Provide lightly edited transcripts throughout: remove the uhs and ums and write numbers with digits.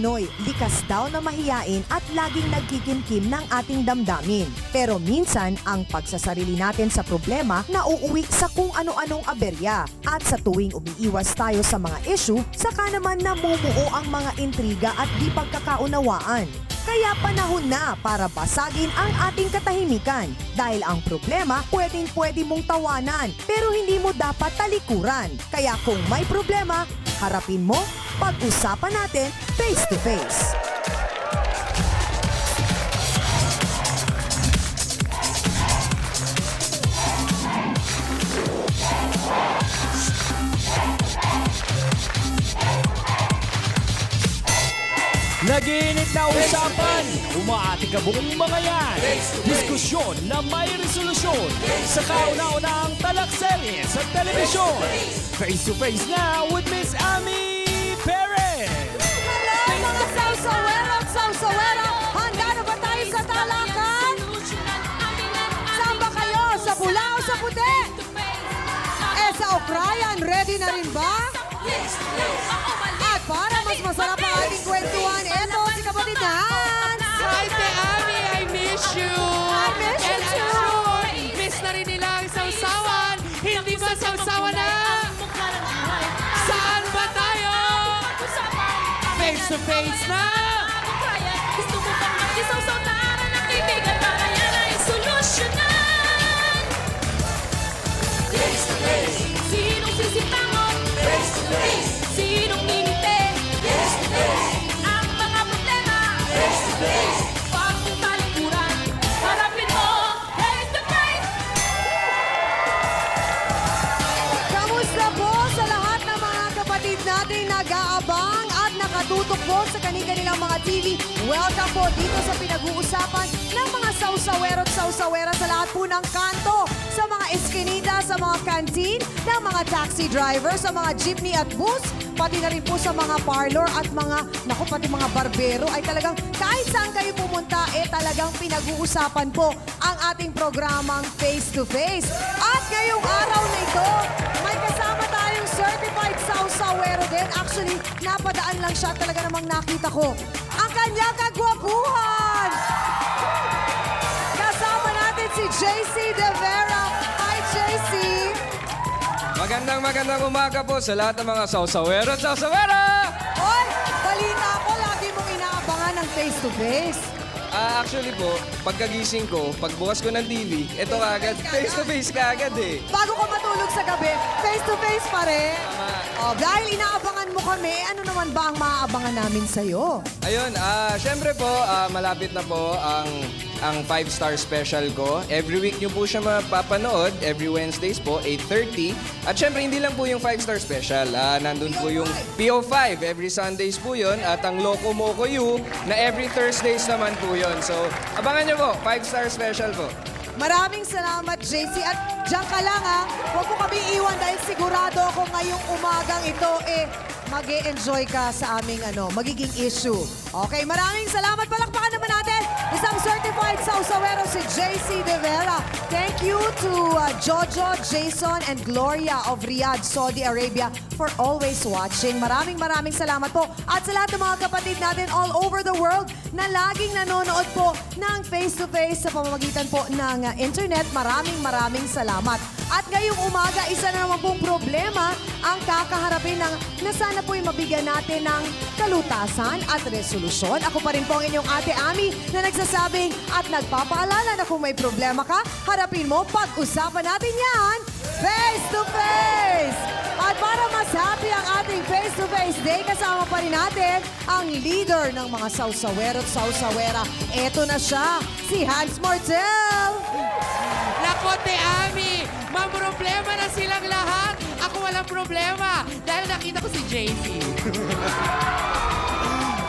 Pinoy, likas daw na mahiyain at laging nagkikimkim ng ating damdamin. Pero minsan, ang pagsasarili natin sa problema nauuwi sa kung ano-anong aberya. At sa tuwing umiiwas tayo sa mga issue, saka naman namumuo ang mga intriga at di pagkakaunawaan. Kaya panahon na para basagin ang ating katahimikan. Dahil ang problema, pwedeng-pwede mong tawanan, pero hindi mo dapat talikuran. Kaya kung may problema, harapin mo, pag-usapan natin face to face. Nag-iinit na usapan, umaati ka buong mga yan. Diskusyon na may resolusyon sa kauna-unahang talakserye sa telebisyon. Face to face now with Miss Ami Perez. Hello mga sausawero at sausawera! Handa na ba tayo sa talakan? Saan ba kayo? Sa pula o sa puti? Sa Ukrayan, ready na rin ba? At para mas masarap ang ating kwentuhan, eto si kapatid Hans! Hi, Te Ami! I miss you! I miss you And I'm too. sure, miss na rin nila ang sausawan. Hindi ba sausawan na? Saan ba tayo? Face to face na! Gusto mo bang mag-isawsaw na araw ng kaibigan para yan ay solusyonan? Face to face! Sinong sisipangon? Face to face! Sinong ngingiti? Face to face! Ang mga problema? Face to face! Huwag mong talikuran, harapin mo face to face! Kamusta po sa lahat ng mga kapatid natin nag-aabang at nakatutok po sa kanilang mga TV? Welcome po dito sa pinag-uusapan ng mga sausawero at sausawera sa lahat po ng kanto, sa mga eskinita, sa mga canteen, ng mga taxi driver, sa mga jeepney at bus, pati na rin po sa mga parlor at mga, pati mga barbero ay talagang kahit saan kayo pumunta, talagang pinag-uusapan po ang ating programang Face to Face. At ngayong araw na ito, may kasama tayong certified sausawero din. Actually, napadaan lang siya. Talaga namang nakita ko ang kanyang kagwapuhan. Kasama natin si JC De Vera. Hi, JC. Magandang umaga po sa lahat ng mga sausawero at sausawera! Hoy, balita ko, lagi mong inaabangan ng face to face. Actually po, pagkagising ko, pagbukas ko ng TV, ito kaagad, face to face kaagad eh. Bago ka matulog sa gabi, face to face pa rin. Tama. Dahil inaabangan mo kami, ano naman ba ang maaabangan namin sa'yo? Ayun, syempre po, malapit na po ang 5-star special ko. Every week nyo po siya mapapanood, every Wednesdays po, 8:30. At syempre, hindi lang po yung 5-star special. Nandun po yung PO5, every Sundays po yun. At ang Loco Moco You, na every Thursdays naman po yun. So, abangan nyo po, 5-star special po. Maraming salamat, JC. At diyan ka lang, ha. Huwag mo kami iwan dahil sigurado ako ngayong umagang ito, mag-e-enjoy ka sa aming magiging issue. Okay, maraming salamat. Palakpakan naman natin isang certified sausawero si JC De Vera. Thank you to Jojo, Jason, and Gloria of Riyadh, Saudi Arabia for always watching. Maraming salamat po. At sa lahat ng mga kapatid natin all over the world na laging nanonood po ng face-to-face sa pamamagitan po ng internet. Maraming salamat. At ngayong umaga, isa na naman pong problema ang kakaharapin na sana po'y mabigyan natin ng kalutasan at resolusyon. Ako pa rin po ang inyong Ate Ami na nagsasabing at nagpapaalala na kung may problema ka, harapin mo, pag-usapan natin yan face to face! At para mas happy ang ating face-to-face day, kasama pa rin natin ang leader ng mga sausawero at sausawera. Eto na siya, si Hans Martel! Nako, Te Ami! Problema na silang lahat. Ako walang problema dahil nakita ko si JC.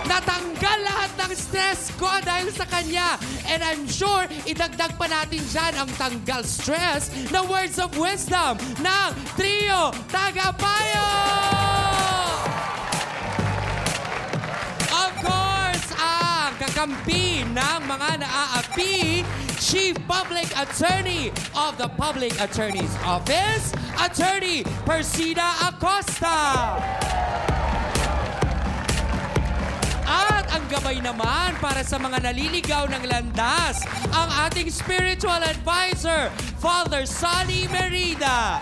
Natanggal lahat ng stress ko dahil sa kanya. And I'm sure, idagdag pa natin dyan ang tanggal stress na words of wisdom ng Trio Tagapayo! Of course, ang kakampi ng mga naaapi, Chief Public Attorney of the Public Attorney's Office, Attorney Persida Acosta. At gabay naman para sa mga naliligaw ng landas, ang ating spiritual advisor, Father Sonny Merida.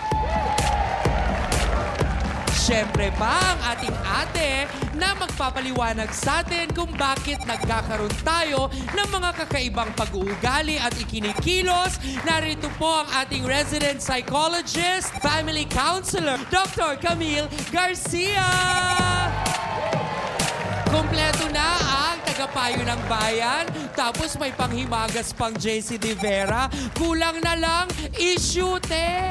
Siyempre pa ang ating ate na magpapaliwanag sa atin kung bakit nagkakaroon tayo ng mga kakaibang pag-uugali at ikinikilos. Narito po ang ating resident psychologist, family counselor, Dr. Camille Garcia. Kompleto na ang tagapayo ng bayan, tapos may panghimagas pang JC De Vera. Kulang na lang, issue te!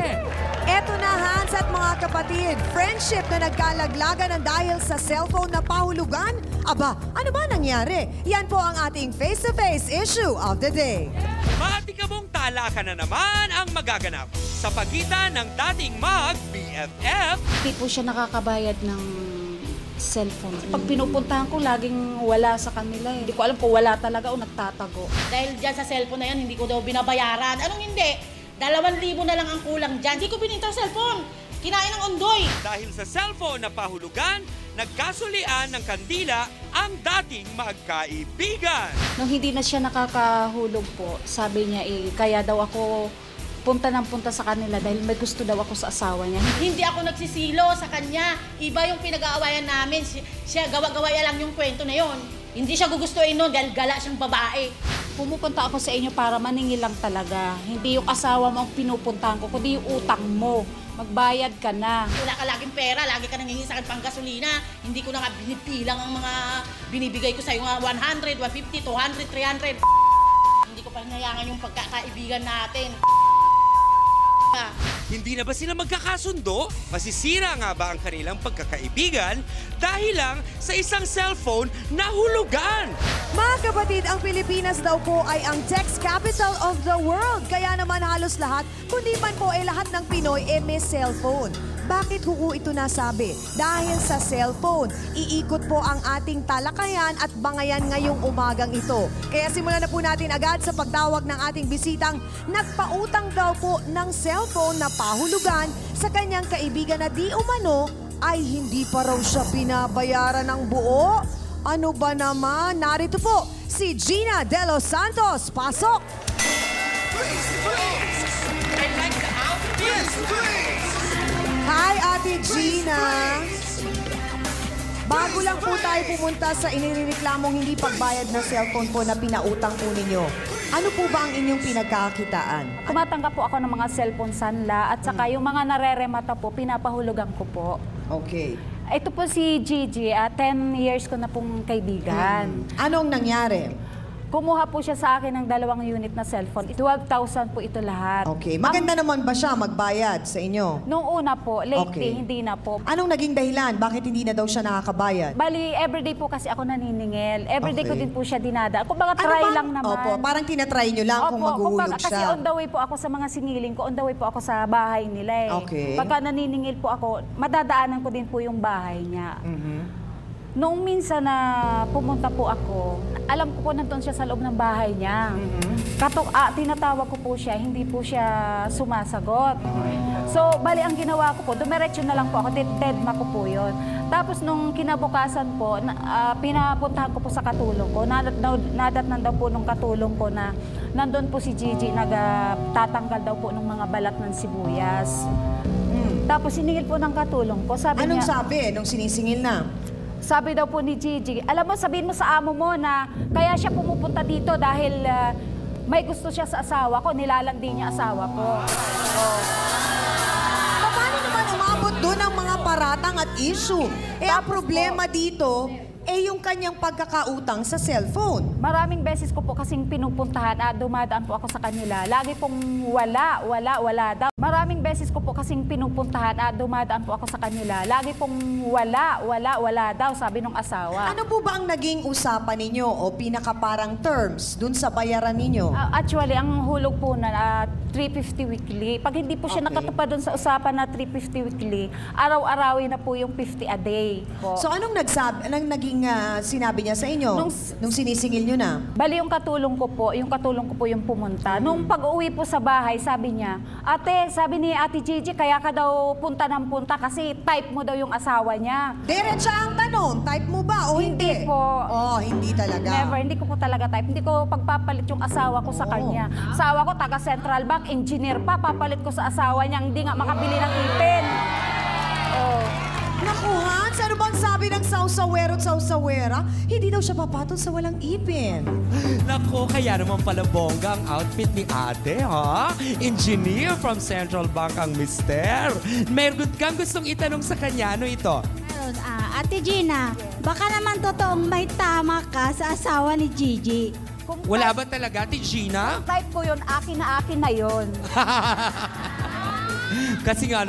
Eto na, Hans at mga kapatid, friendship na nagkalaglagan ng dahil sa cellphone na pahulugan? Aba, ano ba nangyari? Yan po ang ating face-to-face issue of the day. Matikabong talakan na naman ang magaganap sa pagitan ng dating mag-BFF Hindi po siya nakakabayad ng cellphone. Pag pinupuntahan ko, laging wala sa kanila. Hindi ko alam kung wala talaga o nagtatago. Dahil dyan sa cellphone na yan, hindi ko daw binabayaran. Anong hindi? 2,000 na lang ang kulang dyan. Hindi ko bininta ang cellphone. Kinain ng ondoy. dahil sa cellphone na pahulugan, nagkasulian ng kandila ang dating magkaibigan. Nung hindi na siya nakakahulog po, sabi niya kaya daw ako punta ng punta sa kanila dahil may gusto daw ako sa asawa niya. Hindi ako nagsisilo sa kanya. Iba yung pinag-aawayan namin. Siya gawa-gawaya lang yung kwento na yon. Hindi siya gugustuhin nun dahil gala siyang babae. Pumupunta ako sa inyo para maningil lang talaga. Hindi yung asawa mo ang pinupuntahan ko, kundi yung utang mo. Magbayad ka na. Wala ka laging pera, lagi ka nangingi sa akin pang gasolina. Hindi ko na nga binipilang ang mga binibigay ko sa'yo, nga 100, 150, 200, 300. Hindi ko pa hinayangan yung pagkakaibigan natin. Hindi na ba sila magkakasundo? Masisira nga ba ang kanilang pagkakaibigan dahil lang sa isang cellphone na hulugan? Mga kapatid, ang Pilipinas daw po ay ang text capital of the world. Kaya naman halos lahat, kundi man po lahat ng Pinoy may cellphone. Bakit ko ito nasabi? Dahil sa cellphone, iikot po ang ating talakayan at bangayan ngayong umagang ito. Kaya simulan na po natin agad sa pagtawag ng ating bisitang nagpautang daw po ng cellphone na pahulugan sa kanyang kaibigan na di umano ay hindi pa raw siya binabayaran ng buo. Ano ba naman? Narito po si Gina De Los Santos. Pasok! Hi, Ate Gina! Bago lang po tayo pumunta sa inireklamong hindi pagbayad na cellphone po na pinautang po ninyo. Ano po ba ang inyong pinagkakakitaan? Tumatanggap po ako ng mga cellphone sanla at saka yung mga nareremata po, pinapahulugan ko po. Okay. Ito po si Gigi, 10 years ko na pong kaibigan. Anong nangyari? Kumuha po siya sa akin ng 2 unit na cellphone. 12,000 po ito lahat. Okay. Maganda naman ba siya magbayad sa inyo? Nung una po, Okay. lately, hindi na po. Anong naging dahilan? Bakit hindi na daw siya nakakabayad? Bali, everyday po kasi ako naniningil. Everyday ko Okay. din po siya dinadaan. Kumbaga, try bang- lang naman. Opo, parang tinatry nyo lang kung Opo, maghuhulog kumbaga, kasi siya. on the way po ako sa mga siniling ko, on the way po ako sa bahay nila eh. Okay. Pagka naniningil po ako, madadaanan ko din po yung bahay niya. Mhm. Noong minsan na pumunta po ako, alam ko po nandun siya sa loob ng bahay niya. Tinatawag ko po siya, hindi po siya sumasagot. So, bali ang ginawa ko po, dumiretso na lang po ako, dedma ko po yun. Tapos nung kinabukasan po, pinapuntahan ko po sa katulong ko, nadatnan daw po nung katulong ko na nandun po si Gigi, nagtatanggal daw po ng mga balat ng sibuyas. Tapos siningil po ng katulong ko, sabi Anong niya... sabi nung sinisingil na? Sabi daw po ni Gigi, alam mo, sabihin mo sa amo mo na kaya siya pumupunta dito dahil may gusto siya sa asawa ko, nilalandi niya asawa ko. Paano naman umabot doon ang mga paratang at issue? Ang problema dito, yung kanyang pagkakautang sa cellphone. Maraming beses ko po kasing pinupuntahan at dumadaan po ako sa kanila. Lagi pong wala daw. Maraming beses ko po kasing pinupuntahan at dumadaan po ako sa kanila. Lagi pong wala daw, sabi ng asawa. Ano po ba ang naging usapan ninyo o pinakaparang terms dun sa bayaran ninyo? Actually, ang hulog po na 350 weekly. Pag hindi po siya Okay. nakatupad doon sa usapan na 350 weekly, araw-arawin na po yung 50 a day po. So anong naging sinabi niya sa inyo nung sinisingil nyo na? Bali yung katulong ko po yung pumunta. Nung pag-uwi po sa bahay, sabi niya, ate, sabi ni Ate Gigi, kaya ka daw punta ng punta kasi type mo daw yung asawa niya. Diretsa ang tanong. ganon? Type mo ba o hindi? Hindi po. Oh, hindi talaga. Never, hindi ko po talaga type. Hindi ko pagpapalit yung asawa ko sa kanya. Asawa ko, taga Central Bank, engineer pa. Papalit ko sa asawa niya, hindi nga makabili ng ipin. Oh. Naku, Hans, ano bang sabi ng sausawero at sausawera? Hindi daw siya papatol sa walang ipin. Nako, kaya naman pala bongga ang outfit ni ate, ha? Engineer from Central Bank ang mister. Meron kang gustong itanong sa kanya, ano ito? Meron, Ate Gina, baka naman totoong may tama ka sa asawa ni Gigi. Kung Wala ba talaga, Ate Gina? type ko yun, akin na yun. Kasi nga,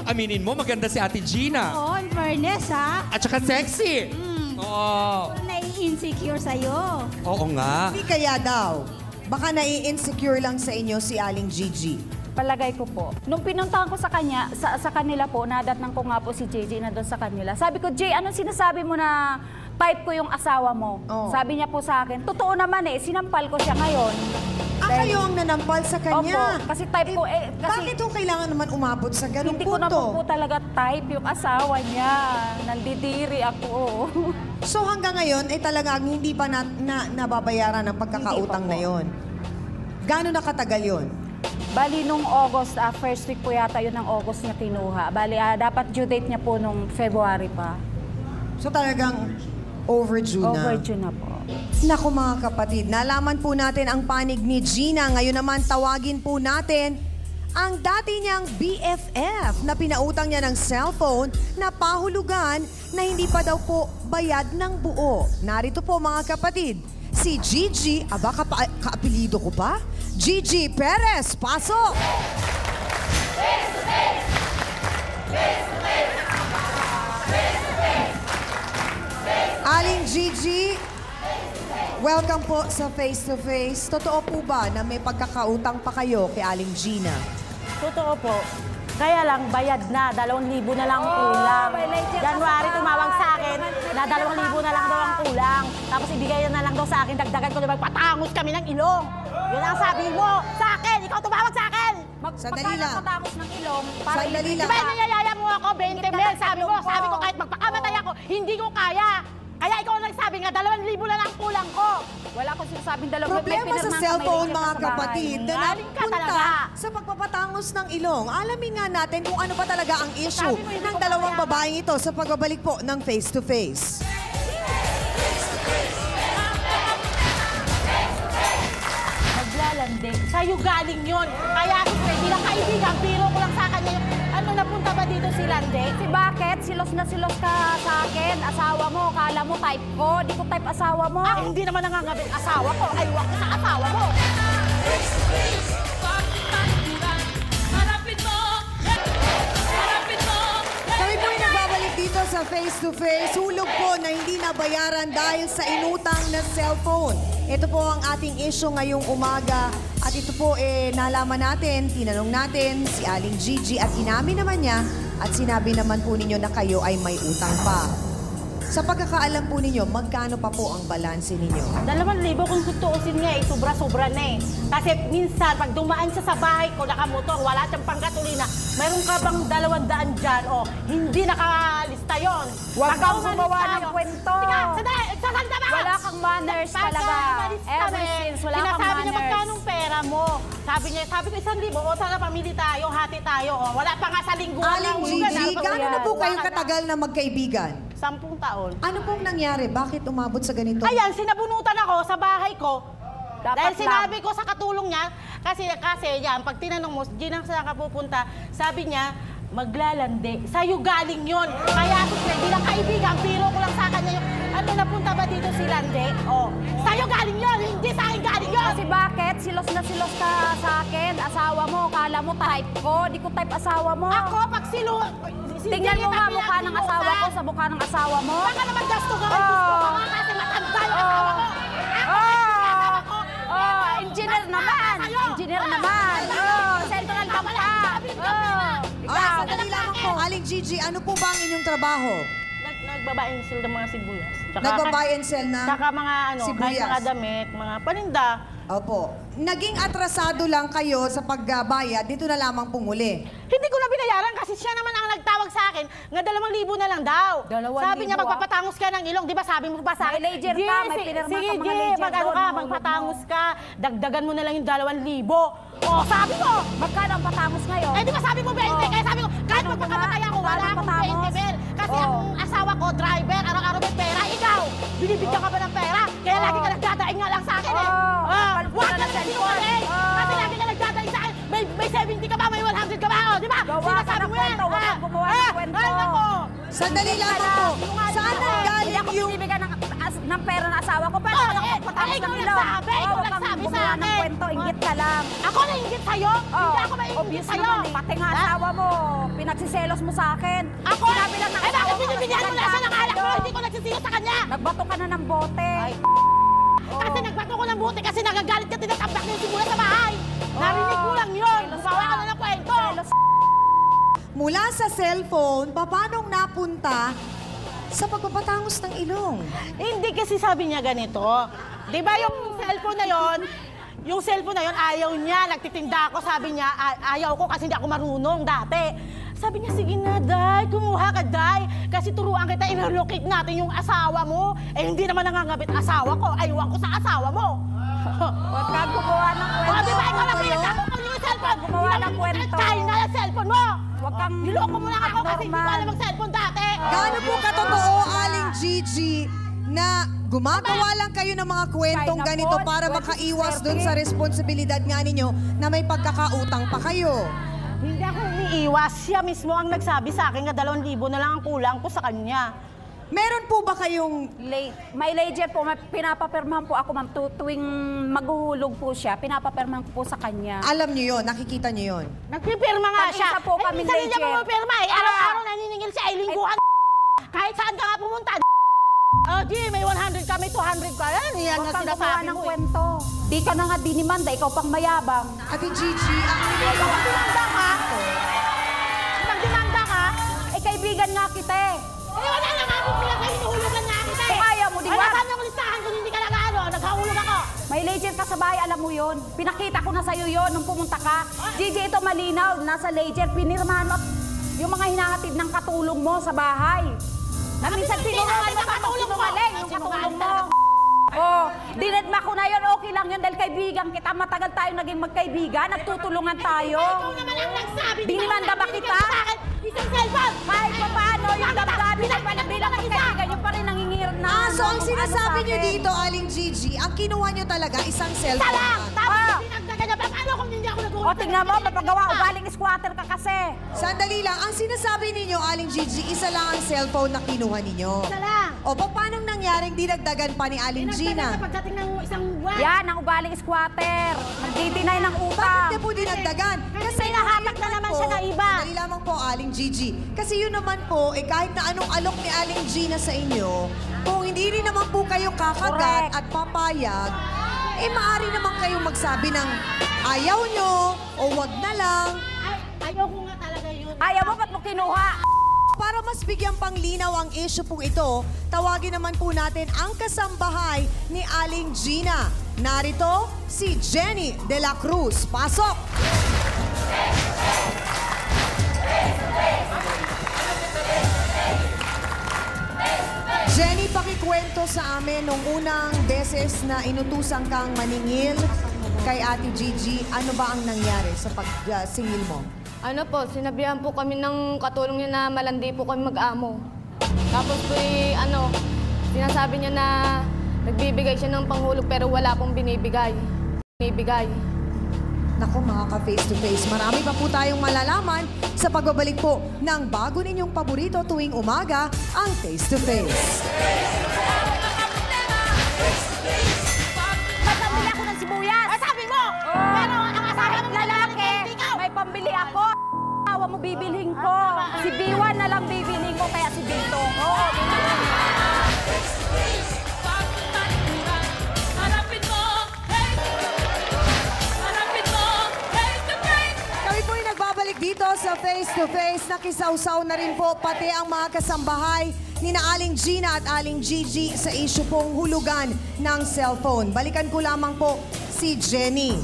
aminin mo, maganda si Ate Gina. Oo, in fairness ha. At saka sexy. Oo. Nai-insecure sa'yo. Oo nga. Hindi kaya daw. Baka nai-insecure lang sa inyo si Aling Gigi. Palagay ko po. Nung pinuntahan ko sa kanya, sa kanila po, nadatnang ko nga po si JJ na doon sa kanila. Sabi ko, Jay, anong sinasabi mo na type ko yung asawa mo? Oh. Sabi niya po sa akin, totoo naman sinampal ko siya ngayon. Kayo ang nanampal sa kanya. Opo, kasi type ko kasi Bakit ho kailangan naman umabot sa ganung hindi ko na punto? po talaga type yung asawa niya. Nandidiri ako. So hanggang ngayon, talagang hindi pa nababayaran ang pagkakautang Hindi pa na po. yon. Gano'n na katagal yon? Bali nung August, first week po yata yun ng August niya kinuha. Bali, dapat due date niya po nung February pa. So talagang overdue na. Overdue na po. Naku mga kapatid, nalaman po natin ang panig ni Gina. Ngayon naman tawagin po natin ang dati niyang BFF na pinautang niya ng cellphone na pahulugan na hindi pa daw po bayad ng buo. Narito po mga kapatid, si Gigi, kaapelido ko pa? Gigi Perez, pasok! Aling Gigi, welcome po sa Face to Face. Totoo po ba na may pagkakautang pa kayo kay Aling Gina? Totoo po. Kaya lang, bayad na. 2,000 na lang ang kulang. January tumawag sa akin na 2,000 na lang daw ang kulang. Tapos ibigay na lang daw sa akin, dagdagan ko na magpatangos kami ng ilong. Yun ang sabi mo sa akin. Ikaw tumawag sa akin. Sandali lang. Matapos ng ilong, Sandali lang. Diba niyayaya mo ako, 20 mil? Sabi ko kahit magpakamatay ako, hindi ko kaya. Kaya ikaw ang nagsabi nga, 2,000 na lang ang kulang ko. wala akong sinasabing dalawa. Problema sa cellphone mga kapatid na Galing ka napunta talaga. sa pagpapatangos ng ilong. Alamin nga natin kung ano pa talaga ang issue Sabi mo, hindi ng ko dalawang kaya. babaeng ito sa pagbabalik po ng Face to Face. Maglalandi. Sa'yo galing yun. Kaya ako bilang kaibigan, biro ko lang sa kanya yun. Ano, napunta ba dito si Lande? Si bakit? Silos na silos ka sa akin. Asawa mo, kala mo type ko. Di ko type asawa mo. Ah, hindi naman nangangabit asawa ko. Aywa ko sa asawa mo. Harapin mo! Harapin mo! Kami po ay nagbabalik dito sa Face to Face. Hulog po na hindi nabayaran dahil sa inutang na cellphone. Ito po ang ating issue ngayong umaga. At ito po nalaman natin, tinanong natin si Aling Gigi at inamin naman niya at sinabi naman po ninyo na kayo ay may utang pa. Sa pagkakaalam po ninyo, magkano pa po ang balanse ninyo? 2,000 kung tutuusin nga sobra-sobra na Kasi minsan, pag dumaan siya sa bahay ko, nakamotor, wala siyang panggatulina, mayroon ka bang 200 dyan, hindi nakalista yon. Huwag kang gumawa ng kwento. Tika, sandali, sasalita ba? Wala kang manners talaga. Ever since, wala kang Sinasabi niya, manners. magkanong pera mo? Sabi ko, 1,000, sana pamili tayo, hati tayo. Wala pa nga sa lingguan. Aling Gigi, gano'n na po kayo katagal na magkaibigan? 10 taon. Ano pong nangyari? Bakit umabot sa ganito? Ayan, sinabunutan ako sa bahay ko. Dapat Dahil lang. sinabi ko sa katulong niya, kasi yan, pag tinanong mo, Gina, saan ka pupunta? Sabi niya, maglalandi. Sa'yo galing yon. Kaya ako siya, bilang kaibigan, biro ko lang sa kanya yung, ano, napunta ba dito si Lande? Sa'yo galing yon, hindi sa akin galing yon. Kasi bakit? Silos na silos ka sa akin. Asawa mo, kala mo type ko. Di ko type asawa mo. Ako, pag Tingnan mo nga mukha ng asawa ko sa mukha ng asawa mo. Baka naman gasto ka, gusto ka nga kasi matanda yung asawa ko. Engineer naman. Engineer naman. Central Bank pa. Sandali lamang po. Aling Gigi, ano po ba ang inyong trabaho? nagbabuy and sell ng mga sibuyas. Nagbabuy and sell na Tsaka mga ano, kahit sibuyas. mga damit, mga paninda. Opo. Naging atrasado lang kayo sa pagbayad, dito na lamang pumuli. Hindi ko na binayaran kasi siya naman ang nagtawag sa akin nga 2,000 na lang daw. 2,000 Sabi niya ah? magpapatangos ka ng ilong, di ba sabi mo ba sa akin? May ledger ka, may pinirma sige, ka mga G, ledger mag-ano doon, ka, mahulog magpatangos mo. ka, dagdagan mo na lang yung 2,000. Oh, sabi ko! Magkano ang patangos ngayon? Eh, di ba sabi mo 20? Kaya sabi ko, kahit Ano magpakamatay nga? ako, wala Paano akong patangos? 20 ber. Kasi Oh. ang asawa ko, driver, araw-araw may pera. Ikaw, binibigyan ka ba ng pera? Kaya lagi ka nagdadaing nga lang sa akin eh. Oh. Huwag ka Ng na cellphone. sinungaling. Oh. Kasi lagi ka nagdadaing sa akin. May 70 ka ba? May 100 ka ba? Oh, di ba? Gawa ka Sinasabi ng mo yan. kwento, huwag kang gumawa ng kwento. Ay, nako. Sandali lamang po. Saan Hindi nanggaling ako yung... binibigyan ng pera ng asawa ko. Pero Oh, ako eh, patangos ikaw ng ilong. nagsabi, ikaw Huwag kang nagsabi sa gumawa ng akin. kwento, inggit ka lang. Ako nainggit sa'yo? Hindi ako maingit Obvious sa'yo. naman eh. Pati nga Ha? asawa mo, pinagsiselos mo sa akin. Ako? Sinabi lang ng Eh, bakit asawa mo, binibigyan mo lahat ng alak mo? Hindi ko nagsisiyo sa kanya. Nagbato ka na ng bote. Kasi nagbato ko ng buti kasi nagagalit ka tinatambak niyo simula sa bahay. Narinig ko lang yun. Gumawa ka na ng kwento. Mula sa cellphone, paanong napunta sa pagpapatangos ng ilong? Hindi kasi sabi niya ganito. Di ba yung cellphone na yon? Yung cellphone na yon ayaw niya. Nagtitinda ako, sabi niya, ayaw ko kasi hindi ako marunong dati. Sabi niya, sige na, Day, kumuha ka, Day. Kasi turuan kita, inalocate natin yung asawa mo. Eh, hindi naman nangangabit asawa ko. Aywan ko sa asawa mo. Huwag kang gumawa ng O, kwento. di ba ikaw lang pinagkakot yung cellphone? Gumawa ng kwento. Kain na yung cellphone mo. Huwag kang Niloko mo lang ako kasi hindi ko abnormal. alam mag-cellphone dati. Gaano po katotoo, Aling Gigi, na gumagawa lang kayo ng mga kwentong China ganito phone, para 20, makaiwas dun sa responsibilidad nga ninyo na may pagkakautang pa kayo? Hindi ako umiiwas. Siya mismo ang nagsabi sa akin na 2,000 na lang ang kulang ko sa kanya. Meron po ba kayong... May ledger po, pinapapirmahan po ako, ma'am, tuwing maghuhulog po siya, pinapapirmahan ko po sa kanya. Alam nyo yun, nakikita nyo yun. Nagpipirma nga Pag-isa siya. po kami minsan hindi legit. mo mapirma eh. Araw-araw naniningil siya ay lingguhan. Kahit saan ka nga pumunta. Oh, G, may 100 ka, may 200 ka. Yan Huwag ang kang gumawa sinasabi ng mo. kwento. Di ka na nga dinimanda, ikaw pang mayabang. Ate Gigi, ang Magdimanda ka. Magdimanda ka. Eh, kaibigan nga kita eh. Eh, wala na nga ako pila kayo. Hinuhulugan na kita eh. Kung ayaw mo, di ba? Wala saan yung listahan kung hindi ka nag-ano. Naghahulog ako. May ledger ka sa bahay, alam mo yun. Pinakita ko na sa'yo yun nung pumunta ka. Gigi, ito malinaw. Nasa ledger, pinirmahan mo yung mga hinahatid ng katulong mo sa bahay. Na minsan sinungaling mo pa kung sinungaling yung katulong mo. Oh, dinedma ko na yun, okay lang yun dahil kaibigan kita. Matagal tayo naging magkaibigan, nagtutulungan tayo. Ikaw naman ang nagsabi. Dinimanda ba kita? Isang cellphone. Kahit pa paano, yung damdamin na pala bilang magkaibigan, yung pa rin nangingirit na. So ang ano sinasabi sa nyo akin. dito, Aling Gigi, ang kinuha nyo talaga isang Isa cellphone. lang. Tapos Ah. pinagdagan niya. Paano kung hindi ako nag-uusap? O, tingnan mo, mapagawa, ugaling squatter ka kasi. Sandali lang, ang sinasabi ninyo, Aling Gigi, isa lang ang cellphone na kinuha ninyo. Isa lang. O, paano nangyaring dinagdagan pa ni Aling Pinagdagan Gina? sa pagdating ng isang buwan. Yan, ang ugaling squatter. Nagdidinay ng Bakit utang. niya po dinagdagan? Kasi nahatak na naman siya na iba. Sandali lamang po, Aling Gigi. Kasi yun naman po, kahit na anong alok ni Aling Gina sa inyo, kung hindi rin naman po kayo kakagat Correct. at papayag, maaari naman kayong magsabi ng ayaw nyo o wag na lang. Ayaw ko nga talaga yun. Ayaw mo, ba't mo kinuha? Para mas bigyang panglinaw ang issue pong ito, tawagin naman po natin ang kasambahay ni Aling Gina. Narito si Jenny de la Cruz. Pasok! Jenny, pakikwento sa amin nung unang beses na inutusan kang maningil kay Ate Gigi, ano ba ang nangyari sa pagsingil mo? Ano po, sinabihan po kami ng katulong niya na malandi po kami mag-amo. Tapos po sinasabi niya na nagbibigay siya ng panghulog pero wala pong binibigay. Naku mga ka-face to face, marami pa po tayong malalaman sa pagbabalik po ng bago ninyong paborito tuwing umaga, ang Face to Face. Ba't nabili ako ng sibuyas? Ay, sabi mo! Pero ang asawa mo Lalaki, may pambili ako. Awa mo bibilhin ko. Si Biwan na lang bibilhin ko, kaya si Bito. Oo, Harapin mo, hey! Harapin mo, face to face! Kami po ay nagbabalik dito sa Face to Face. Nakisawsaw na rin po pati ang mga kasambahay ni na Aling Gina at Aling Gigi sa issue pong hulugan ng cellphone. Balikan ko lamang po si Jenny.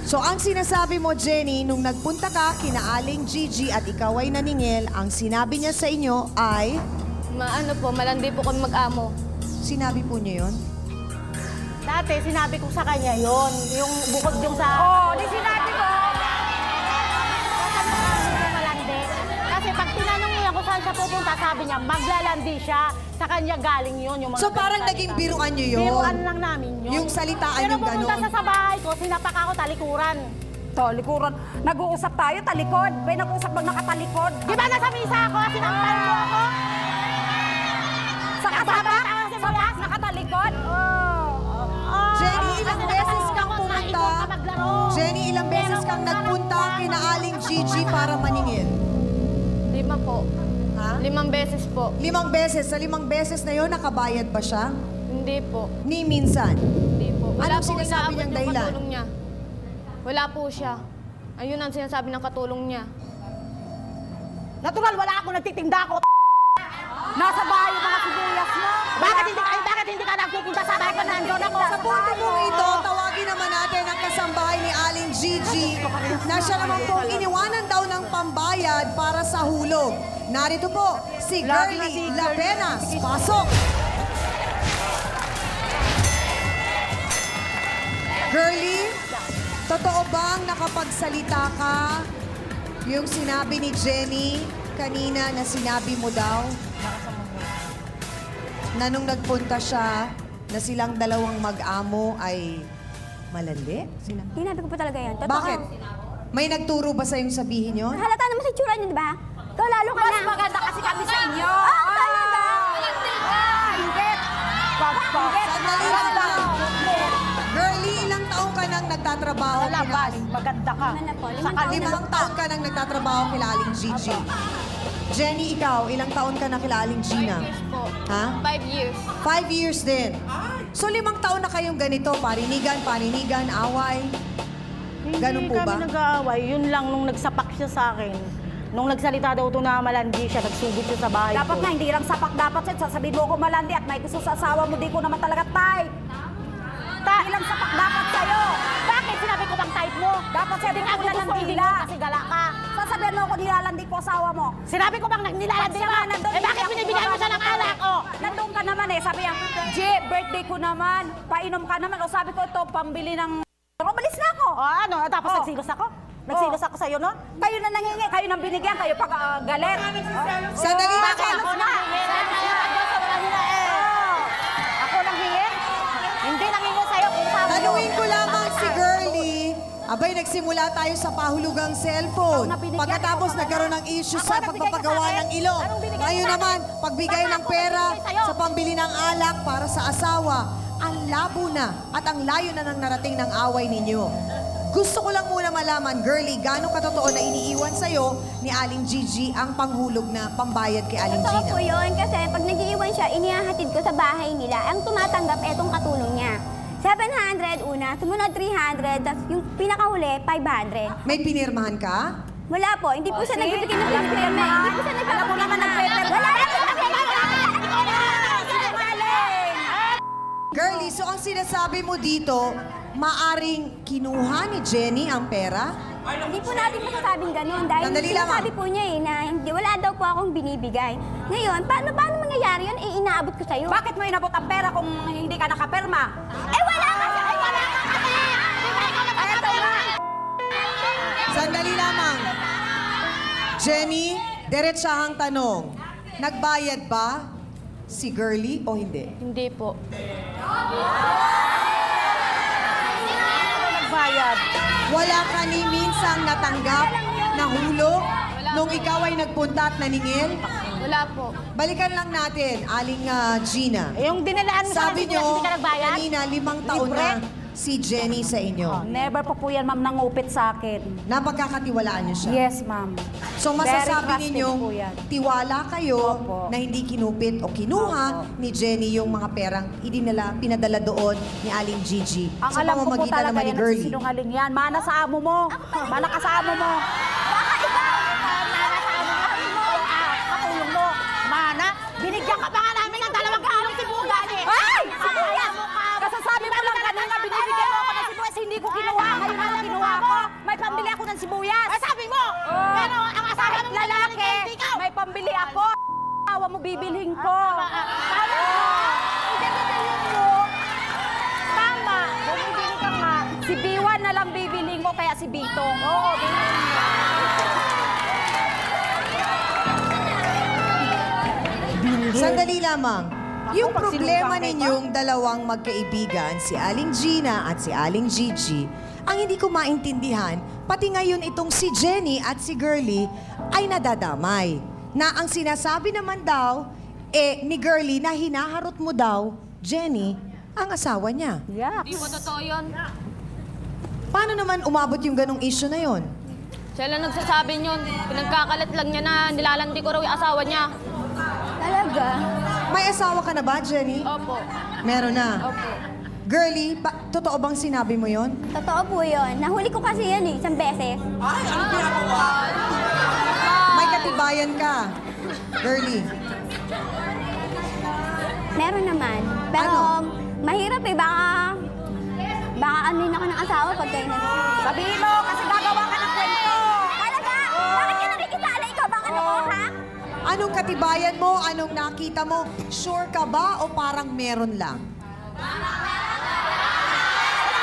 So ang sinasabi mo, Jenny, nung nagpunta ka kina Aling Gigi at ikaw ay naningil, ang sinabi niya sa inyo ay... Ano po, malandi po kami mag-amo. Sinabi po niyo yun? Dati, sinabi ko sa kanya yon, yung bukod yung sa... Di sinabi ko. Malandi. Kasi pag tinanong niya kung saan siya pupunta, sabi niya, maglalandi siya. Sa kanya galing yun. Yung mga So parang salita. naging biruan niyo yun? Biruan lang namin yun. Yung salitaan Pero yung pumunta ganon? siya sa bahay ko, sinapak ako talikuran. Talikuran. Nag-uusap tayo, talikod. May nag-uusap bang nakatalikod? Di ba nasa misa ako? Sinampal mo ako? Sa kasama? Sa nakatalikod? Jenny, ilang beses kang pumunta? Jenny, ilang beses kang nagpunta kina Aling Gigi para maningil? 5 po. Ha? 5 beses po. 5 beses. Sa 5 beses na yon, nakabayad ba siya? Hindi po. Ni minsan? Hindi po. Anong pong sinasabi inaabot niyang yung dahilan? katulong niya. Wala po siya. Ayun ang sinasabi ng katulong niya. Natural, wala ako nagtitinda ako. Nasa bahay yung mga sibuyas mo. Bakit hindi ka nagpupunta sa bahay ko nandun ako? Sa punto pong ito, tawagin naman natin ang kasambahay ni Aling Gigi na siya naman pong iniwanan daw ng pambayad para sa hulog. Narito po, si Girlie Lapenas. Pasok! Girlie, totoo bang nakapagsalita ka yung sinabi ni Jenny kanina na sinabi mo daw? Na nung nagpunta siya, na silang dalawang mag-amo ay malandi? Sinabi ko po talaga yan. Totoo. Bakit? May nagturo ba sa'yong sabihin yun? Halata naman sa itsura niyo, di ba? Ikaw lalo ka na. Mas maganda kasi kami sa inyo. Talaga? Hindi. Sandali lang. Girlie, ilang taong ka nang nagtatrabaho? Sa labas, maganda ka. Ano na po? Sa kanila. 5 taon ka nang nagtatrabaho kila Aling Gigi. Jenny, ikaw, ilang taon ka na kila Aling 5 Gina? years po. Ha? 5 years. 5 years din. So 5 taon na kayong ganito, parinigan, away. Ganun po Hindi ba? kami nag-aaway. Yun lang nung nagsapak siya sa akin. Nung nagsalita daw ito na malandi siya, nagsugod siya sa bahay Dapat ko. nga, hindi lang sapak dapat siya. Sasabihin mo ako malandi at may gusto sa asawa mo, di ko naman talaga type. Hindi lang sapak dapat sa'yo. Bakit sinabi ko bang type mo? Dapat sabi Hindi ko nga na ng gusto, hindi dila. mo kasi gala ka. Sasabihin mo ako nilalandi ko asawa mo. Sinabi ko bang nilalandi Siya ka? nga nandun, Eh bakit hindi ako binibigyan mo siya ng alak? Oh. Nandun ka naman eh. Sabi niya, G, birthday ko naman. Painom ka naman. O sabi ko ito, pambili ng... Umalis na ako. O ano? Tapos Oh. nagsilos ako? Nagsilos ako sa'yo nun? Kayo na nangingi, kayo nang binigyan, kayo pag galit. Sandali lang. Bakit ako nanghingi? Ako nanghingi? Hindi nanghingi sa'yo kung saan mo. Tanungin ko lamang si Girlie. Abay, nagsimula tayo sa pahulugang cellphone. Pagkatapos nagkaroon ng issue sa pagpapagawa ng ilong. Ngayon naman, pagbigay ng pera sa pambili ng alak para sa asawa. Ang labo na at ang layo na ng narating ng away ninyo. Gusto ko lang muna malaman, Girlie, gano'ng katotoo na iniiwan sa'yo ni Aling Gigi ang panghulog na pambayad kay Aling Totoo Gina? po yun kasi pag nag-iiwan siya, inihahatid ko sa bahay nila. Ang tumatanggap, etong katulong niya. 700 una, sumunod 300, tapos yung pinakahuli, 500. May pinirmahan ka? Wala po, hindi po siya nagbibigay ng pinipirma. Hindi po siya Alam mo naman nagpapirma. Wala Girlie, so ang sinasabi mo dito, maaring kinuha ni Jenny ang pera? Hindi po natin masasabing ganun dahil Sandali lang, sinasabi po niya na hindi, wala daw po akong binibigay. Ngayon, paano mangyayari yun? Inaabot ko sa'yo. Bakit mo inabot ang pera kung hindi ka nakapirma? Wala ka siya! Wala ka kasi! Eto nga. Sandali lamang. Jenny, diretsahang tanong. Nagbayad ba si Girlie o hindi? Hindi po. Nagbayad. Wala ka ni minsang natanggap na hulog nung ikaw ay nagpunta at naningil? Wala po. Balikan lang natin, Aling Gina. Yung dinalaan mo sa Sabi akin, nyo, hindi ka nagbayad? kanina, 5 taon Libre? na si Jenny sa inyo. Never po yan, ma'am, nangupit sa akin. Napagkakatiwalaan niyo siya? Yes, ma'am. So Very masasabi trusted ninyong po yan. tiwala kayo Opo. na hindi kinupit o kinuha ni Jenny yung mga perang pinadala doon ni Aling Gigi Ang sa alam ko po pamamagitan talaga naman ni yan, Girlie. nagsisinungaling yan. Mana sa amo mo. Mana ka sa amo mo. Katulong mo. Mana, Binibigyan ka pa nga namin ng 2 kilong sibuyas eh. Ay! Sibuyas! Kasasabi mo lang kanina, binibigyan mo ako ng sibuyas, hindi ko kinuha. Ngayon lang kinuha ko. May pambili ako ng sibuyas. Ay, sabi mo! Pero ang asawa mo lalaki, may pambili ako. Awa mo bibilhin ko. Tama! Bumibili ka nga. Si Biwan na lang bibilhin ko, kaya si Bitong. Oo, bibilhin mo. Sandali lamang. Yung problema ninyong dalawang magkaibigan, si Aling Gina at si Aling Gigi, ang hindi ko maintindihan, pati ngayon itong si Jenny at si Girlie ay nadadamay. Na ang sinasabi naman daw, ni Girlie na hinaharot mo daw, Jenny, ang asawa niya. Yeah. Hindi po totoo yun. Paano naman umabot yung ganong issue na yon? Siya lang nagsasabi yun. Pinagkakalat lang niya na nilalandi ko raw yung asawa niya. Talaga? May asawa ka na ba, Jenny? Opo. Meron na. Opo. Girlie, totoo bang sinabi mo yon? Totoo po yun. Nahuli ko kasi yan eh, isang beses. May katibayan ka, Girlie. Meron naman. Pero mahirap eh, baka anuin ako ng asawa pag kayo Sabihin mo, kasi gagawa ka ng kwento. Talaga? Bakit ka nakikisala? Ikaw bang ano ko, ha? Anong katibayan mo? Anong nakita mo? Sure ka ba o parang meron lang?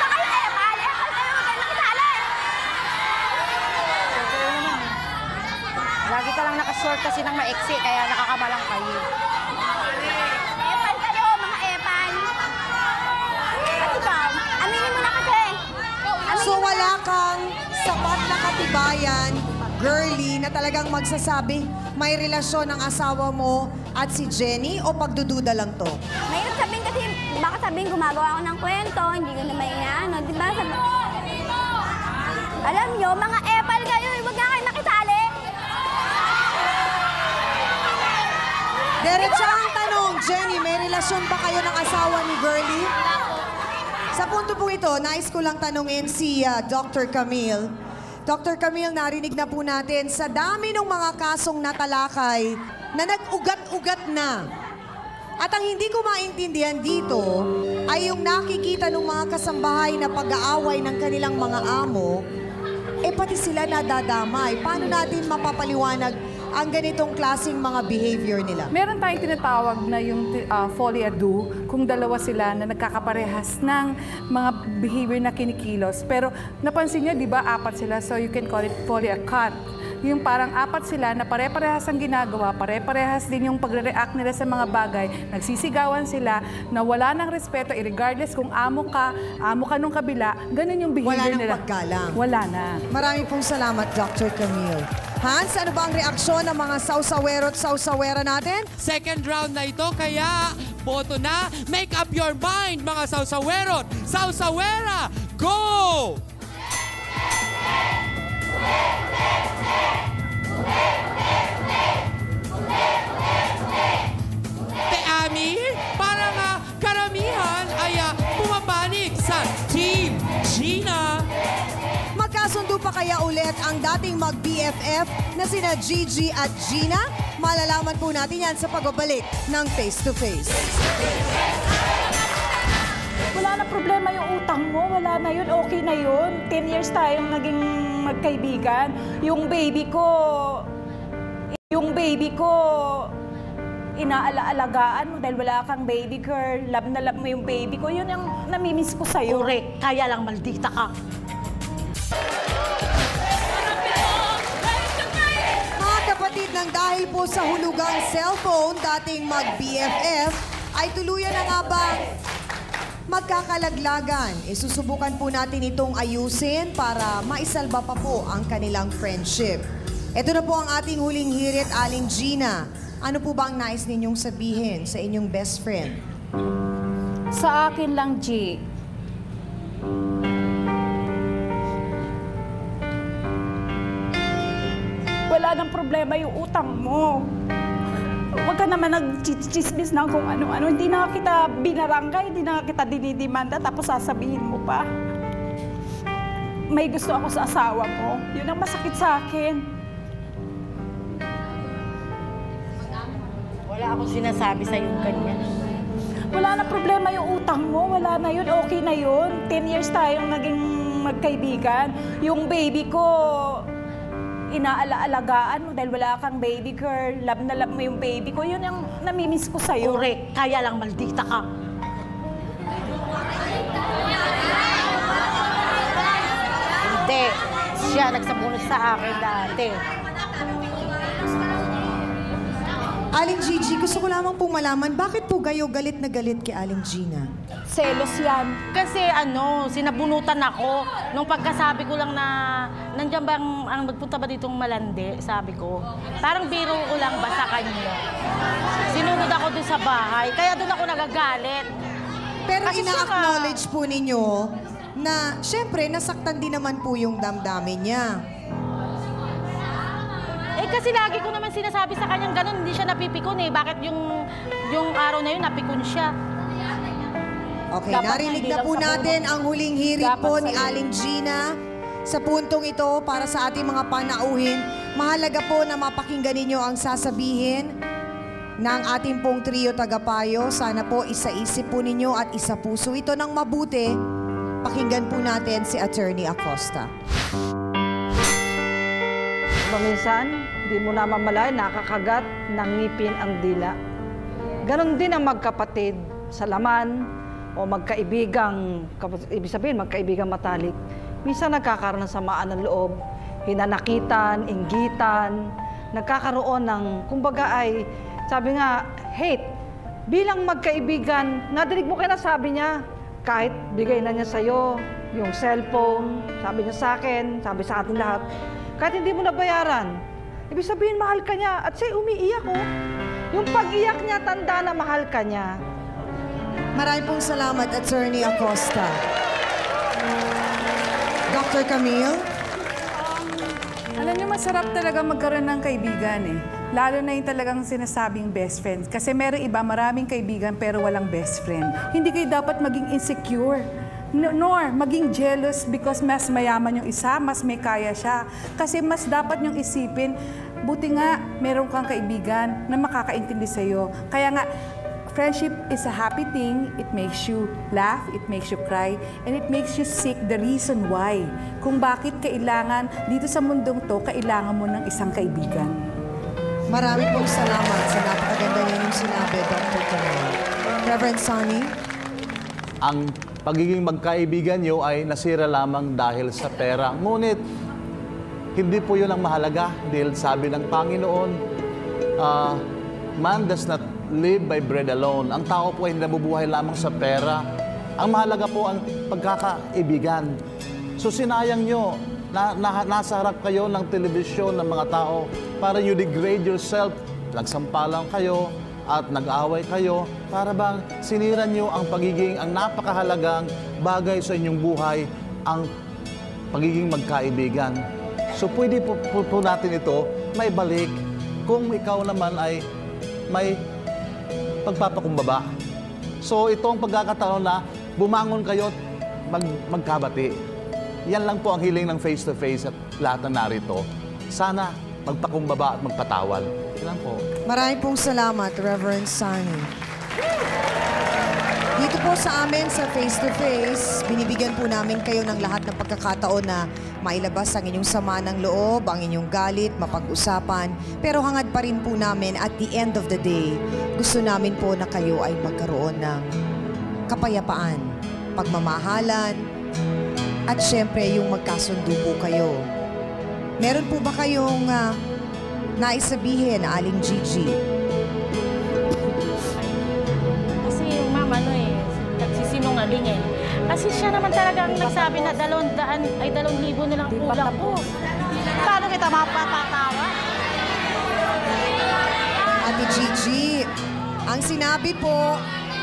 Baka kayo epal kayo nakisala eh. Lagi ka lang nakashort kasi ng maiksi, kaya nakakabalang kayo. Epal kayo, mga epal. At ikaw, aminin mo na kasi. So wala kang sapat na katibayan, Girlie, na talagang magsasabi may relasyon ng asawa mo at si Jenny o pagdududa lang to? Mahirap sabihin kasi, baka sabihin gumagawa ako ng kwento, hindi ko na may inaano, di ba? Alam nyo, mga epal kayo, huwag nga kayo makisali. Diretso ang tanong, Jenny, may relasyon ba kayo ng asawa ni Girlie? Sa punto po ito, nais ko lang tanungin si Dr. Camille. Dr. Camille, narinig na po natin sa dami ng mga kasong natalakay na nag-ugat-ugat na. At ang hindi ko maintindihan dito ay yung nakikita ng mga kasambahay na pag-aaway ng kanilang mga amo, pati sila nadadamay. Paano natin mapapaliwanag ang ganitong klaseng mga behavior nila? Meron tayong tinatawag na yung folie à deux, kung dalawa sila na nagkakaparehas ng mga behavior na kinikilos. Pero napansin niyo, di ba, 4 sila, so you can call it folie à quatre. Yung parang 4 sila na pare-parehas ang ginagawa, pare-parehas din yung pagre-react nila sa mga bagay, nagsisigawan sila, na wala ng respeto, regardless kung amo ka nung kabila, ganun yung behavior nila. Wala nang paggalang. Wala na. Maraming pong salamat, Dr. Camille. Hans, ano ba ang reaksyon ng mga sausawero at sausawera natin? Second round na ito, kaya boto na. Make up your mind, mga sausawerot. Sausawera, go! Te Ami, parang karamihan ay pumapanig sa Team Gina. Magkasundo pa kaya ulit ang dating mag-BFF na sina Gigi at Gina? Malalaman po natin yan sa pagbabalik ng Face to Face. Wala na problema yung utang mo. Wala na yun. Okay na yun. 10 years tayong naging magkaibigan. Yung baby ko, inaalagaan mo dahil wala kang baby girl. Love na love mo yung baby ko. Yun ang namimiss ko sa'yo. Correct, kaya lang maldita ka. Mga kapatid, nang dahil po sa hulugang cellphone, dating mag-BFF, ay tuluyan na nga ba magkakalaglagan? Susubukan po natin itong ayusin para maisalba pa po ang kanilang friendship. Ito na po ang ating huling hirit, Aling Gina. Ano po ba ang nais ninyong sabihin sa inyong best friend? Sa akin lang, G. Wala nang problema yung utang mo. Huwag ka naman nag-chismis na kung ano-ano. Hindi na kita binarangay, hindi na kita dinidimanda, tapos sasabihin mo pa. May gusto ako sa asawa mo. Yun ang masakit sa akin. Wala akong sinasabi sa yung ganyan. Wala na problema yung utang mo. Wala na yun. Okay na yun. 10 years tayong naging magkaibigan. Yung baby ko, inaalagaan mo dahil wala kang baby girl. Love na love mo yung baby ko. Yun yung namimiss ko sa'yo. Correct. Kaya lang maldita ka. Hindi. Siya nagsabunod sa akin dati. Aling Gigi, gusto ko lamang pong malaman, bakit po kayo galit na galit kay Aling Gina? Selos yan. Kasi sinabunutan ako. Nung pagkasabi ko lang na, nandiyan ba ang magpunta ba ditong Malandi? Sabi ko. Parang biro ko lang ba sa kanya. Sinunod ako dun sa bahay. Kaya dun ako nagagalit. Pero Kasi ina-acknowledge po ninyo na, syempre, nasaktan din naman po yung damdamin niya. Kasi lagi ko naman sinasabi sa kanyang ganun, hindi siya napipikon eh. Bakit yung araw na yun, napikon siya? Okay, Dapat narinig hindi na lang po sa natin ang huling hirit Dapat po sa ni iyo. Aling Gina. Sa puntong ito, para sa ating mga panauhin, mahalaga po na mapakinggan ninyo ang sasabihin ng ating pong trio tagapayo. Sana po isa-isip po ninyo at isa-puso ito ng mabuti. Pakinggan po natin si Attorney Acosta. Minsan, di mo namamalay, nakakagat ng ngipin ang dila. Ganon din ang magkapatid sa laman o magkaibigang, ibig sabihin magkaibigang matalik. Minsan nagkakaroon ng samaan ng loob, hinanakitan, inggitan, nagkakaroon ng, kumbaga ay, sabi nga, hate. Bilang magkaibigan, nadinig mo kaya na sabi niya, kahit bigay na niya sa'yo, yung cellphone, sabi niya sa akin, sabi sa atin lahat, kahit hindi mo nabayaran, ibig sabihin mahal ka niya. At siya umiiyak, oh. Yung pag-iyak niya, tanda na mahal ka niya. Maraming pong salamat, Attorney Acosta. Dr. Camille? Alam niyo, masarap talaga magkaroon ng kaibigan eh. Lalo na yung talagang sinasabing best friend. Kasi meron iba, maraming kaibigan pero walang best friend. Hindi kayo dapat maging insecure. Nor maging jealous because mas mayaman yung isa, mas may kaya siya. Kasi mas dapat niyong isipin, buti nga meron kang kaibigan na makakaintindi sa'yo. Kaya nga, friendship is a happy thing. It makes you laugh, it makes you cry, and it makes you seek the reason why. Kung bakit kailangan, dito sa mundong to, kailangan mo ng isang kaibigan. Maraming pong salamat sa napakaganda niyo yung sinabi, Dr. Camille. Reverend Sonny? Ang pagiging magkaibigan nyo ay nasira lamang dahil sa pera. Ngunit, hindi po yun ang mahalaga. Dahil sabi ng Panginoon, man does not live by bread alone. Ang tao po ay hindi nabubuhay lamang sa pera. Ang mahalaga po ang pagkakaibigan. So sinayang nyo, nasa harap kayo ng telebisyon ng mga tao para you degrade yourself. Nagsampalang kayo, at nag-away kayo, para bang sinira nyo ang napakahalagang bagay sa inyong buhay, ang pagiging magkaibigan. So pwede po natin ito may balik kung ikaw naman ay may pagpapakumbaba. So itong pagkakataon na bumangon kayo at magkabati. Yan lang po ang hiling ng face-to-face at lahat na narito. Sana magpakumbaba at magpatawad. Yan po. Maraming pong salamat, Reverend Sonny. Dito po sa amin sa Face to Face, binibigyan po namin kayo ng lahat ng pagkakataon na mailabas ang inyong sama ng loob, ang inyong galit, mapag-usapan. Pero hangad pa rin po namin at the end of the day, gusto namin po na kayo ay magkaroon ng kapayapaan, pagmamahalan, at syempre yung magkasundo po kayo. Meron po ba kayong naisabihin, Aling Gigi? Kasi yung mama, nagsisinungaling eh. Kasi siya naman talaga ang nagsabi na 2,000 na lang kulang ko. Paano kita mapapatawa? Ate Gigi, ang sinabi po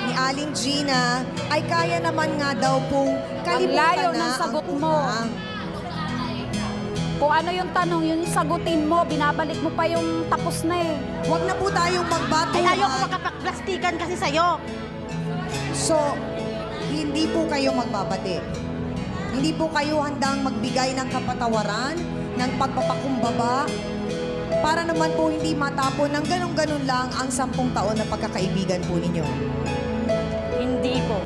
ni Aling Gina ay kaya naman nga daw pong kalimutan layo na ng sagot ang mo. utang. Kung ano yung tanong, yung sagutin mo, binabalik mo pa yung tapos na eh. Huwag na po tayong magbatuhan. Ay, ayoko makapagplastikan kasi sa'yo. So, hindi po kayo magbabati. Hindi po kayo handang magbigay ng kapatawaran, ng pagpapakumbaba. para naman po hindi matapon ng ganun-ganun lang ang 10 taon na pagkakaibigan po ninyo? Hindi po.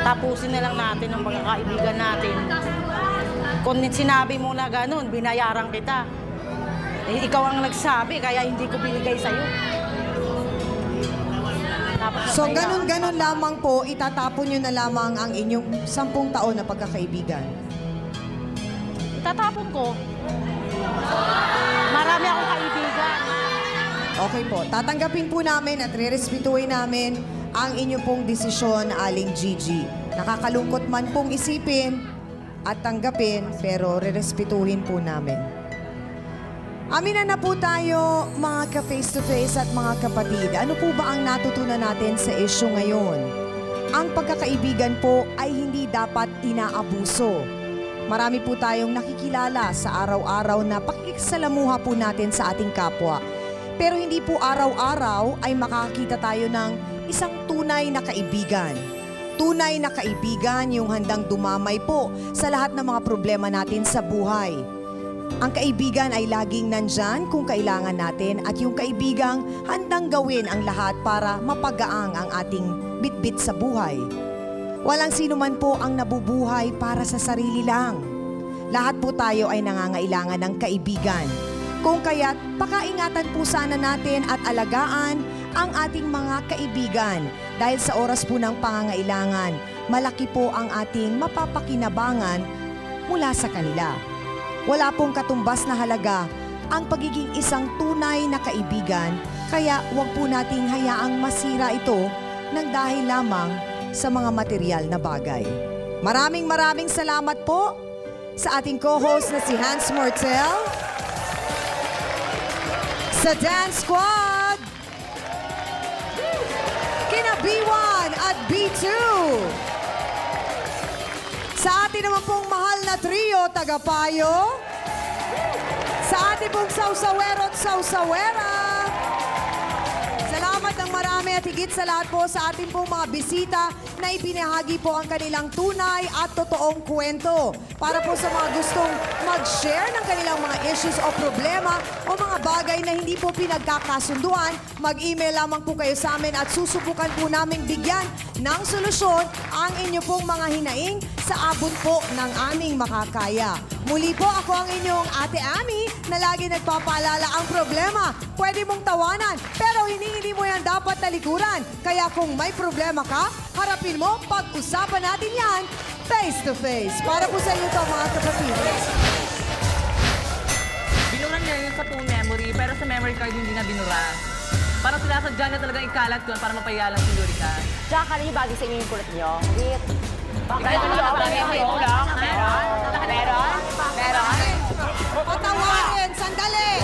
Tapusin na lang natin ang pagkakaibigan natin. Kung sinabi mo na ganun, binayaran kita. Eh, ikaw ang nagsabi, kaya hindi ko binigay sa'yo. So, ganun-ganun lamang po, itatapon nyo na lamang ang inyong 10 taon na pagkakaibigan. Itatapon ko. Marami akong kaibigan. Okay po, tatanggapin po namin at re-respetuhin namin ang inyong pong desisyon, Aling Gigi. Nakakalungkot man pong isipin at tanggapin, pero re-respetuhin po namin. Aminan na po tayo, mga ka-face-to-face at mga kapatid. Ano po ba ang natutunan natin sa issue ngayon? Ang pagkakaibigan po ay hindi dapat inaabuso. Marami po tayong nakikilala sa araw-araw na pakikisalamuha po natin sa ating kapwa. Pero hindi po araw-araw ay makakita tayo ng isang tunay na kaibigan. Tunay na kaibigan yung handang dumamay po sa lahat ng mga problema natin sa buhay. Ang kaibigan ay laging nandyan kung kailangan natin at yung kaibigang handang gawin ang lahat para mapagaang ang ating bitbit sa buhay. Walang sino man po ang nabubuhay para sa sarili lang. Lahat po tayo ay nangangailangan ng kaibigan. Kung kaya't pakaingatan po sana natin at alagaan ang ating mga kaibigan dahil sa oras po ng pangangailangan, malaki po ang ating mapapakinabangan mula sa kanila. Wala pong katumbas na halaga ang pagiging isang tunay na kaibigan, kaya huwag po nating hayaang masira ito ng dahil lamang sa mga material na bagay. Maraming salamat po sa ating co-host na si Hans Mortel, sa Dance Squad, kina B1 at B2, sa ating naman pong mahal na trio, Tagapayo, sa ating pong sausawero at sausawera. Salamat ng marami at higit sa lahat po sa ating pong mga bisita na ibinahagi po ang kanilang tunay at totoong kwento para po sa mga gustong mag-share ng kanilang mga issues o problema o mga bagay na hindi po pinagkakasunduan, mag-email lamang po kayo sa amin at susubukan po namin bigyan ng solusyon ang inyo pong mga hinaing sa abot po ng aming makakaya. Muli po ako ang inyong Ate Ami na lagi nagpapaalala ang problema. Pwede mong tawanan, pero hindi mo yan dapat talikuran. Kaya kung may problema ka, harapin mo, pag-usapan natin yan face-to-face. Para po sa inyo to, mga kapatid. Binura niya yun sa phone memory, pero sa memory card hindi na binura. Parang sinasadya niya talaga ikalat yun para mapahiya lang si Yurika. Tsaka kanina bagay sa inyo yung kulit niyo. Wait. Bakit? Meron? Patawarin, sandali!